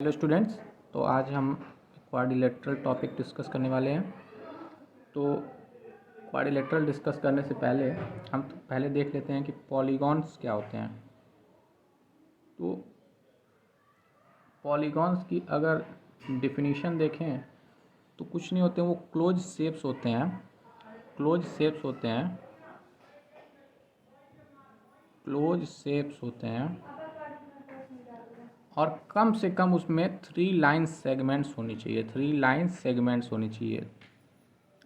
Hello students. तो आज हम क्वाड्रिलेटरल टॉपिक डिस्कस करने वाले हैं। तो क्वाड्रिलेटरल डिस्कस करने से पहले हम पहले देख लेते हैं कि पॉलीगॉन्स क्या होते हैं। तो पॉलीगॉन्स की अगर डिफिनीशन देखें तो कुछ नहीं होते, वो क्लोज शेप्स होते हैं। क्लोज शेप्स होते हैं क्लोज शेप्स होते हैं और कम से कम उसमें 3 लाइन सेगमेंट्स होनी चाहिए। 3 लाइन सेगमेंट्स होनी चाहिए।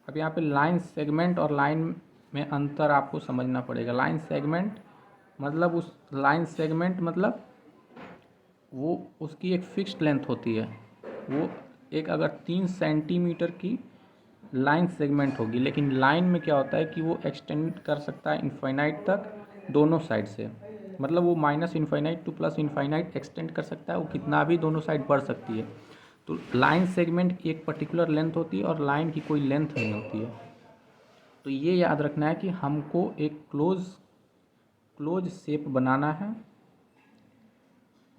अब यहाँ पे लाइन सेगमेंट और लाइन में अंतर आपको समझना पड़ेगा। लाइन सेगमेंट मतलब मतलब वो उसकी एक फिक्स्ड लेंथ होती है। वो एक अगर 3 सेंटीमीटर की लाइन सेगमेंट होगी, लेकिन लाइन में क्या होता है कि वो एक्सटेंड कर सकता है इनफाइनाइट तक दोनों साइड से। मतलब वो minus infinite two plus infinite extend कर सकता है, वो कितना भी दोनों साइड बढ़ सकती है। तो लाइन सेगमेंट की एक पर्टिकुलर लेंथ होती है और लाइन की कोई लेंथ नहीं होती है। तो ये याद रखना है कि हमको एक क्लोज शेप बनाना है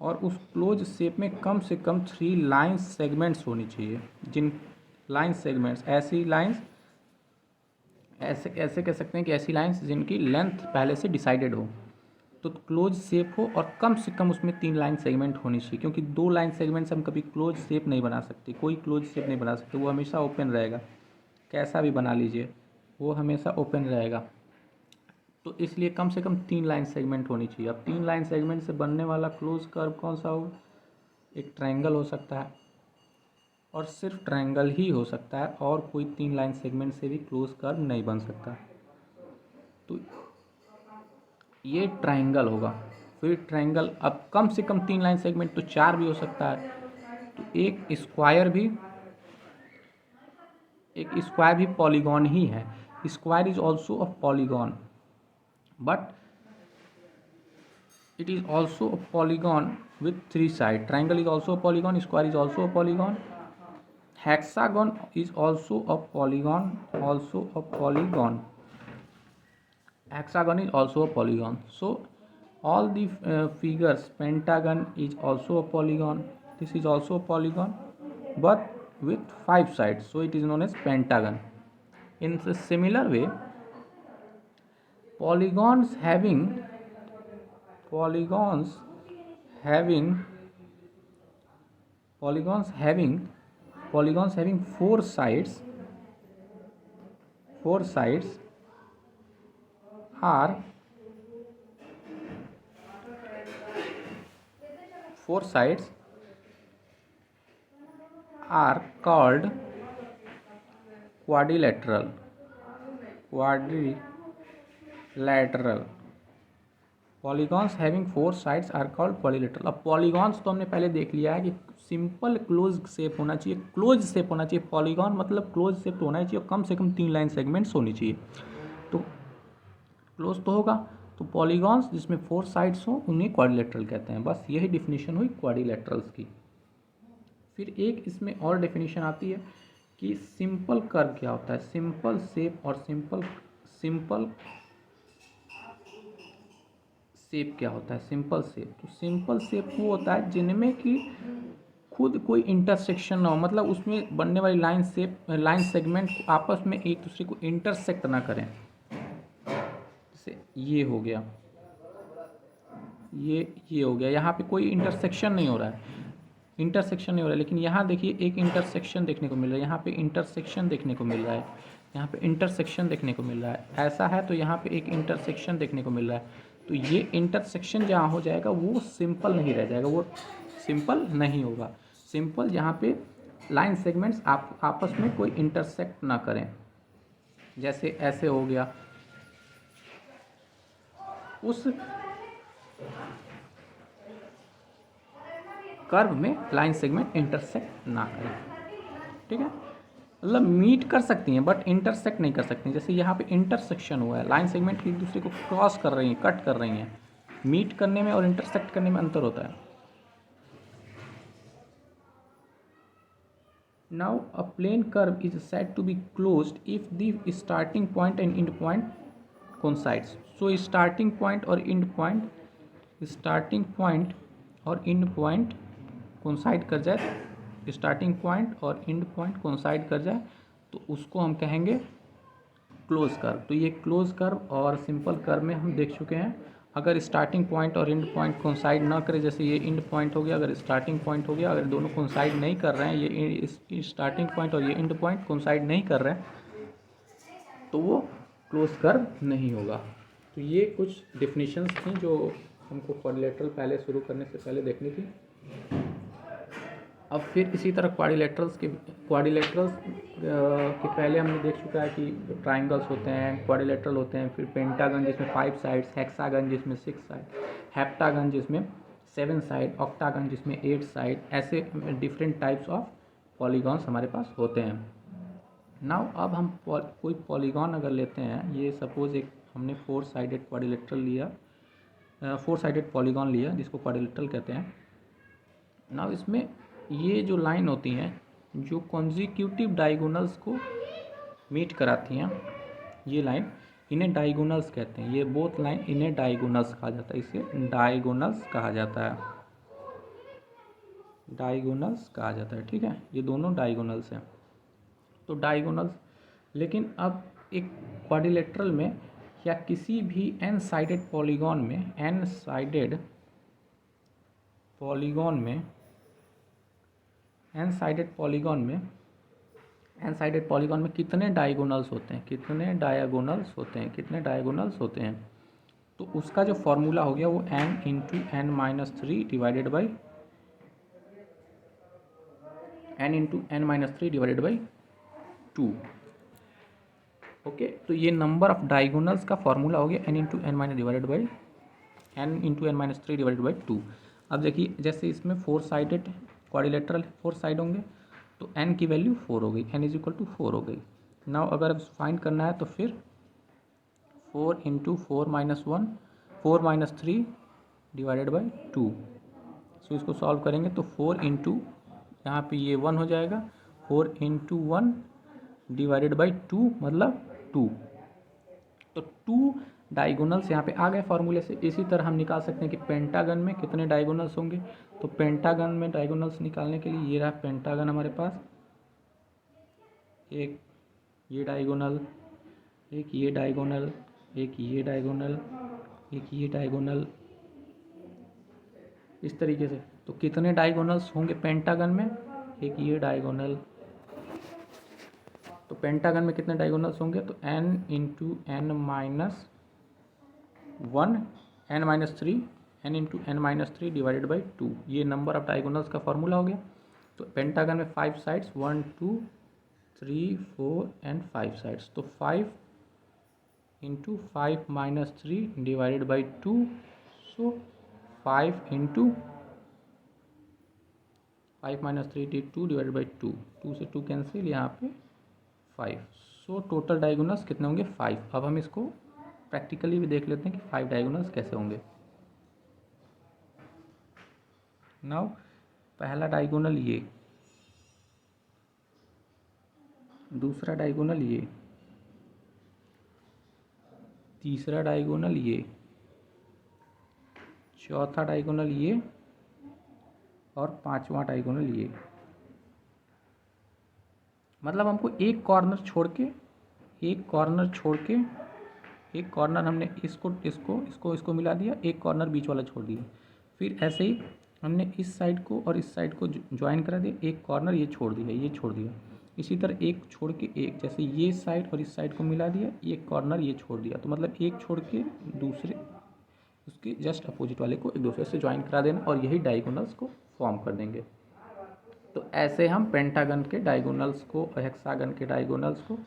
और उस क्लोज शेप में कम से कम 3 लाइन सेगमेंट्स होनी चाहिए। जिन लाइन सेगमेंट्स ऐसी लाइंस ऐसे ऐसे कह सकते हैं कि ऐसी लाइंस जिनकी लेंथ पहले से डिसाइडेड हो। तो क्लोज शेप हो और कम से कम उसमें 3 लाइन सेगमेंट होनी चाहिए, क्योंकि 2 लाइन सेगमेंट से हम कभी क्लोज शेप नहीं बना सकते। कोई क्लोज शेप नहीं बना सकते, वो हमेशा ओपन रहेगा। कैसा भी बना लीजिए वो हमेशा ओपन रहेगा। तो इसलिए कम से कम 3 लाइन सेगमेंट होनी चाहिए। अब 3 लाइन सेगमेंट से बनने वाला क्लोज कर्व कौन सा होगा? एक ट्रायंगल हो सकता है और सिर्फ ट्रायंगल ही हो सकता है, और कोई 3 लाइन सेगमेंट से भी क्लोज कर्व नहीं बन सकता। तो ये ट्रायंगल होगा। फिर ट्रायंगल अब कम से कम 3 लाइन सेगमेंट तो 4 भी हो सकता है। तो एक स्क्वायर भी पॉलीगॉन ही है। Square is also a polygon, but it is also a polygon with 3 sides. Triangle is also a polygon, square is also a polygon, hexagon is also a polygon, hexagon is also a polygon. So all the figures, pentagon is also a polygon, this is also a polygon, but with 5 sides, so it is known as pentagon. In a similar way, polygons having polygons having polygons having polygons having four sides are four sides are called quadrilateral. Polygons having 4 sides are called quadrilateral. अब polygons तो हमने पहले देख लिया है कि simple close shape होना चाहिए, क्लोज शेप होना चाहिए। पॉलीगॉन मतलब क्लोज शेप तो होना ही चाहिए और कम से कम 3 लाइन सेगमेंट्स होनी चाहिए। तो क्लोज तो होगा, तो पॉलीगॉन्स जिसमें 4 साइड्स हो उन्हें क्वाड्रिलेटरल कहते हैं। बस यही डिफिनीशन हुई क्वाड्रिलेटरल्स की। फिर एक इसमें और डेफिनेशन आती है कि सिंपल कर्व क्या होता है, सिंपल शेप और सिंपल शेप क्या होता है। सिंपल शेप, तो सिंपल शेप वो होता है जिनमें कि खुद कोई इंटरसेक्शन ना हो, मतलब उसमें बनने वाली लाइन सेगमेंट आपस में एक दूसरे को इंटरसेक्ट ना करें। जैसे ये हो गया, ये हो गया, यहाँ पे कोई इंटरसेक्शन नहीं हो रहा है, लेकिन यहाँ देखिए एक इंटरसेक्शन देखने को मिल रहा है, यहाँ पे इंटरसेक्शन देखने को मिल रहा है, यहाँ पे इंटरसेक्शन देखने को मिल रहा है। ऐसा है तो यहाँ पे एक इंटरसेक्शन देखने को मिल रहा है। तो ये इंटरसेक्शन जहाँ हो जाएगा वो सिंपल नहीं रह जाएगा, वो सिंपल नहीं होगा। सिंपल जहाँ पे लाइन सेगमेंट्स आपस में कोई इंटरसेक्ट ना करें। जैसे ऐसे हो गया, उस कर्व में लाइन सेगमेंट इंटरसेक्ट ना करें। ठीक है, मतलब मीट कर सकती हैं बट इंटरसेक्ट नहीं कर सकती। जैसे यहाँ पे इंटरसेक्शन हुआ है, लाइन सेगमेंट एक दूसरे को क्रॉस कर रही हैं, कट कर रही हैं। मीट करने में और इंटरसेक्ट करने में अंतर होता है। Now a plane curve is said to be closed if the starting point and end point coincides. So starting point और एंड पॉइंट कोइंसाइड कर जाए, स्टार्टिंग पॉइंट और एंड पॉइंट कोइंसाइड कर जाए तो उसको हम कहेंगे क्लोज कर्व। तो ये क्लोज कर्व और सिंपल कर्व में हम देख चुके हैं। अगर स्टार्टिंग पॉइंट और एंड पॉइंट कोइंसाइड ना करे, जैसे ये एंड पॉइंट हो गया, अगर स्टार्टिंग पॉइंट हो गया, अगर दोनों कोइंसाइड नहीं कर रहे हैं, ये स्टार्टिंग पॉइंट और ये एंड पॉइंट कोइंसाइड नहीं कर रहे हैं, तो वो क्लोज कर्व नहीं होगा। तो ये कुछ डेफिनेशंस थी जो हमको क्वाड्रिलेटरल पहले शुरू करने से पहले देखनी थी। अब फिर इसी तरह क्वाड्रिलेटरल्स के पहले हमने देख चुका है कि ट्राइंगल्स होते हैं, क्वाड्रिलेटरल होते हैं, फिर पेंटागन जिसमें 5 साइड्स, हेक्सागन जिसमें 6 साइड, हेप्टागन जिसमें 7 साइड, ऑक्टागन जिसमें 8 साइड, ऐसे डिफरेंट टाइप्स ऑफ पॉलीगॉन्स हमारे पास होते हैं। नाउ अब हम कोई पॉलीगॉन अगर लेते हैं, ये सपोज एक हमने 4 साइडेड क्वाड्रिलेटरल लिया, 4 साइडेड पॉलीगॉन लिया जिसको क्वाड्रिलेटरल कहते हैं। नाउ इसमें ये जो लाइन होती हैं जो कॉन्जिक्यूटिव डायगोनल्स को मीट कराती हैं, ये लाइन, इन्हें डायगोनल्स कहते हैं। ये बोथ लाइन, इन्हें डायगोनल्स कहा जाता है, इसे डायगोनल्स कहा जाता है, डायगोनल्स कहा जाता है। ठीक है, ये दोनों डायगोनल्स हैं। तो डायगोनल्स, लेकिन अब एक क्वाड्रिलेटरल में या किसी भी एन साइडेड पॉलीगॉन में, एन साइडेड पॉलीगॉन में, एन साइडेड पॉलीगॉन में कितने डायगोनल्स होते हैं, कितने डायगोनल्स होते हैं। तो उसका जो फॉर्मूला हो गया वो n into n minus 3 divided by two. Okay, तो ये नंबर ऑफ डायगोनल्स का फॉर्मूला हो गया n into n minus three divided by two. अब देखिए, जैसे इसमें 4 साइडेड क्वाड्रिलेटरल 4 साइड होंगे तो n की वैल्यू 4 हो गई, n इज इक्वल टू 4 हो गई। नाउ अगर फाइंड करना है तो फिर 4 इंटू 4 माइनस 3 डिवाइडेड बाई 2। सो इसको सॉल्व करेंगे तो 4 इंटू, यहाँ पर ये 1 हो जाएगा, 4 इंटू 1 डिवाइडेड बाई 2 मतलब 2। तो 2 डायगोनल्स यहाँ पे आ गए फॉर्मूले से। इसी तरह हम निकाल सकते हैं कि पेंटागन में कितने डायगोनल्स होंगे। तो पेंटागन में डायगोनल्स निकालने के लिए ये रहा पेंटागन हमारे पास, एक ये डायगोनल, एक ये डायगोनल, एक ये डायगोनल, एक ये डायगोनल, इस तरीके से। तो कितने डायगोनल्स होंगे पेंटागन में, एक ये डायगोनल। तो पेंटागन में कितने डायगोनल्स होंगे, तो n into n minus 1, n minus 3, n into n minus 3 divided by 2। ये नंबर ऑफ डायगोनल्स का फॉर्मूला हो गया। तो पेंटागन में 5 साइड्स, 1 2 3 4 एंड 5 साइड्स। तो 5 into 5 minus 3 divided by 2। So 5 into 5 minus 3 2 divided by 2, 2 से 2 कैंसिल, यहाँ पे 5। सो टोटल डायगोनल्स कितने होंगे, 5। अब हम इसको प्रैक्टिकली भी देख लेते हैं कि 5 डायगोनल्स कैसे होंगे। नाउ पहला डायगोनल ये, दूसरा डायगोनल ये, तीसरा डायगोनल ये, चौथा डायगोनल ये और पांचवा डायगोनल ये। मतलब हमको एक कॉर्नर छोड़ के, एक कॉर्नर हमने इसको मिला दिया, एक कॉर्नर बीच वाला छोड़ दिया। फिर ऐसे ही हमने इस साइड को और इस साइड को ज्वाइन करा दिया, एक कॉर्नर ये छोड़ दिया। इसी तरह एक छोड़ के एक, जैसे ये साइड और इस साइड को मिला दिया, एक कॉर्नर ये छोड़ दिया। तो मतलब एक छोड़ के दूसरे, उसके जस्ट अपोजिट वाले को एक दूसरे से ज्वाइन करा देना और यही डायगोनल्स को फॉर्म कर देंगे। तो ऐसे हम पेंटागन के डायगोनल्स को, हेक्सागन के डायगोनल्स को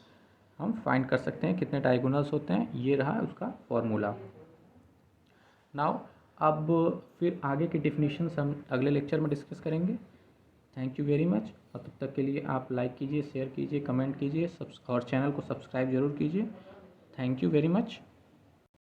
हम फाइंड कर सकते हैं कितने डायगोनल्स होते हैं। ये रहा उसका फॉर्मूला। नाउ अब फिर आगे की डेफिनेशंस हम अगले लेक्चर में डिस्कस करेंगे। थैंक यू वेरी मच, और तब तक के लिए आप लाइक कीजिए, शेयर कीजिए, कमेंट कीजिए और चैनल को सब्सक्राइब ज़रूर कीजिए। Thank you very much.